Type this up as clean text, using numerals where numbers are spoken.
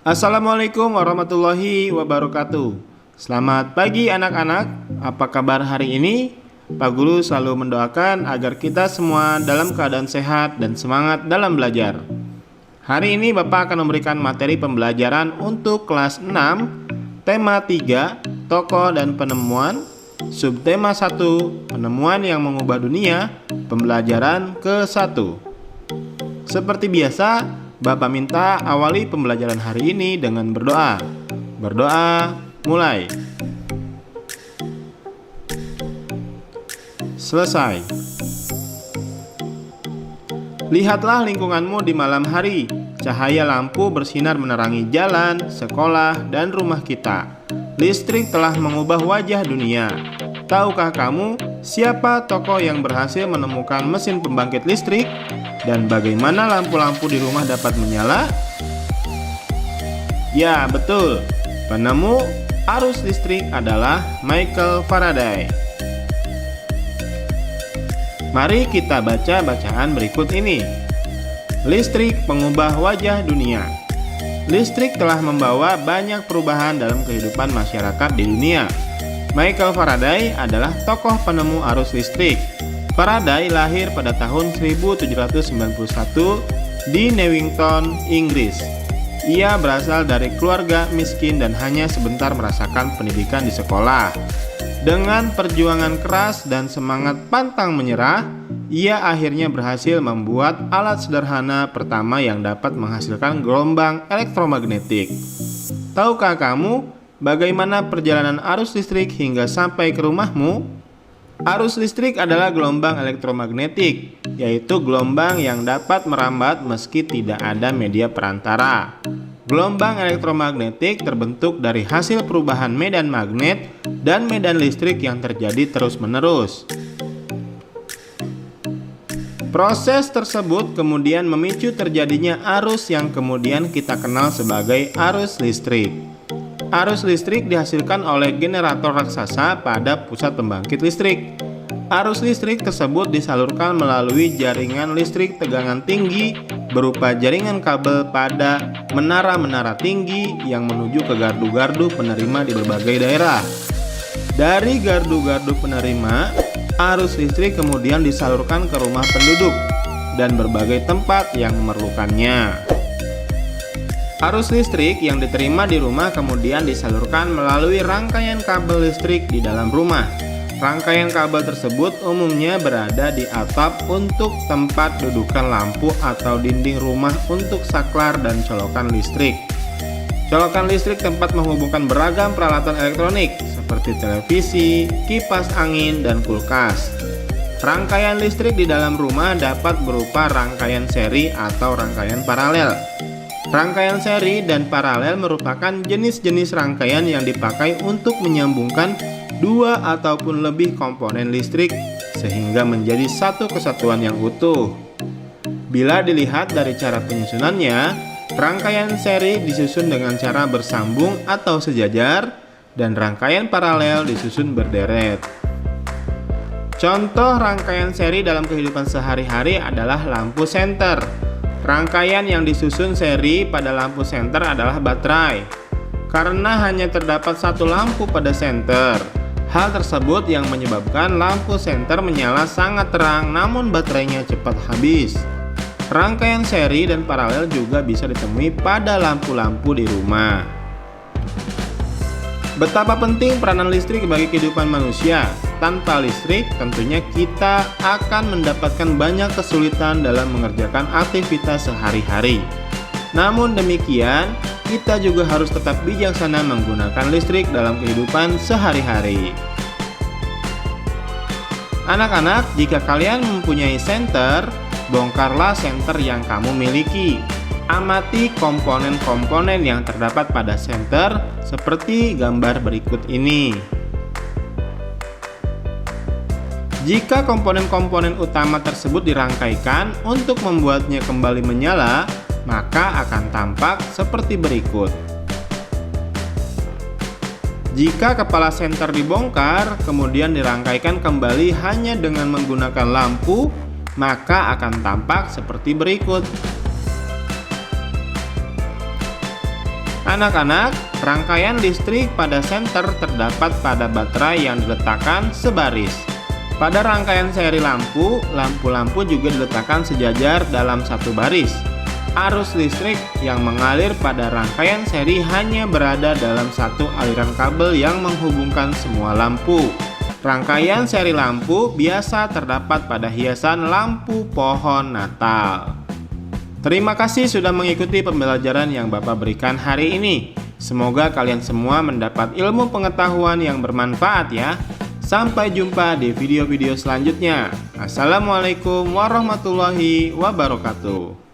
Assalamualaikum warahmatullahi wabarakatuh. Selamat pagi anak-anak. Apa kabar hari ini? Pak Guru selalu mendoakan agar kita semua dalam keadaan sehat dan semangat dalam belajar. Hari ini Bapak akan memberikan materi pembelajaran untuk kelas 6, tema 3, tokoh dan penemuan, subtema 1, penemuan yang mengubah dunia, pembelajaran ke-1. Seperti biasa, Bapak minta awali pembelajaran hari ini dengan berdoa. Berdoa, mulai. Selesai. Lihatlah lingkunganmu di malam hari. Cahaya lampu bersinar menerangi jalan, sekolah, dan rumah kita. Listrik telah mengubah wajah dunia. Tahukah kamu siapa tokoh yang berhasil menemukan mesin pembangkit listrik? Dan bagaimana lampu-lampu di rumah dapat menyala? Ya, betul. Penemu arus listrik adalah Michael Faraday. Mari kita baca bacaan berikut ini. Listrik pengubah wajah dunia. Listrik telah membawa banyak perubahan dalam kehidupan masyarakat di dunia. Michael Faraday adalah tokoh penemu arus listrik. Faraday lahir pada tahun 1791 di Newington, Inggris. Ia berasal dari keluarga miskin dan hanya sebentar merasakan pendidikan di sekolah. Dengan perjuangan keras dan semangat pantang menyerah, ia akhirnya berhasil membuat alat sederhana pertama yang dapat menghasilkan gelombang elektromagnetik. Tahukah kamu bagaimana perjalanan arus listrik hingga sampai ke rumahmu? Arus listrik adalah gelombang elektromagnetik, yaitu gelombang yang dapat merambat meski tidak ada media perantara. Gelombang elektromagnetik terbentuk dari hasil perubahan medan magnet dan medan listrik yang terjadi terus-menerus. Proses tersebut kemudian memicu terjadinya arus yang kemudian kita kenal sebagai arus listrik. Arus listrik dihasilkan oleh generator raksasa pada pusat pembangkit listrik. Arus listrik tersebut disalurkan melalui jaringan listrik tegangan tinggi berupa jaringan kabel pada menara-menara tinggi yang menuju ke gardu-gardu penerima di berbagai daerah. Dari gardu-gardu penerima, arus listrik kemudian disalurkan ke rumah penduduk dan berbagai tempat yang memerlukannya. Arus listrik yang diterima di rumah kemudian disalurkan melalui rangkaian kabel listrik di dalam rumah. Rangkaian kabel tersebut umumnya berada di atap untuk tempat dudukan lampu atau dinding rumah untuk saklar dan colokan listrik. Colokan listrik tempat menghubungkan beragam peralatan elektronik seperti televisi, kipas angin, dan kulkas. Rangkaian listrik di dalam rumah dapat berupa rangkaian seri atau rangkaian paralel. Rangkaian seri dan paralel merupakan jenis-jenis rangkaian yang dipakai untuk menyambungkan dua ataupun lebih komponen listrik sehingga menjadi satu kesatuan yang utuh. Bila dilihat dari cara penyusunannya, rangkaian seri disusun dengan cara bersambung atau sejajar dan rangkaian paralel disusun berderet. Contoh rangkaian seri dalam kehidupan sehari-hari adalah lampu senter. Rangkaian yang disusun seri pada lampu senter adalah baterai. Karena hanya terdapat satu lampu pada senter, hal tersebut yang menyebabkan lampu senter menyala sangat terang namun baterainya cepat habis. Rangkaian seri dan paralel juga bisa ditemui pada lampu-lampu di rumah. Betapa penting peranan listrik bagi kehidupan manusia. Tanpa listrik, tentunya kita akan mendapatkan banyak kesulitan dalam mengerjakan aktivitas sehari-hari. Namun demikian, kita juga harus tetap bijaksana menggunakan listrik dalam kehidupan sehari-hari. Anak-anak, jika kalian mempunyai senter, bongkarlah senter yang kamu miliki. Amati komponen-komponen yang terdapat pada senter seperti gambar berikut ini. Jika komponen-komponen utama tersebut dirangkaikan untuk membuatnya kembali menyala, maka akan tampak seperti berikut. Jika kepala senter dibongkar, kemudian dirangkaikan kembali hanya dengan menggunakan lampu, maka akan tampak seperti berikut. Anak-anak, rangkaian listrik pada senter terdapat pada baterai yang diletakkan sebaris. Pada rangkaian seri lampu, lampu-lampu juga diletakkan sejajar dalam satu baris. Arus listrik yang mengalir pada rangkaian seri hanya berada dalam satu aliran kabel yang menghubungkan semua lampu. Rangkaian seri lampu biasa terdapat pada hiasan lampu pohon Natal. Terima kasih sudah mengikuti pembelajaran yang Bapak berikan hari ini. Semoga kalian semua mendapat ilmu pengetahuan yang bermanfaat ya. Sampai jumpa di video-video selanjutnya. Assalamualaikum warahmatullahi wabarakatuh.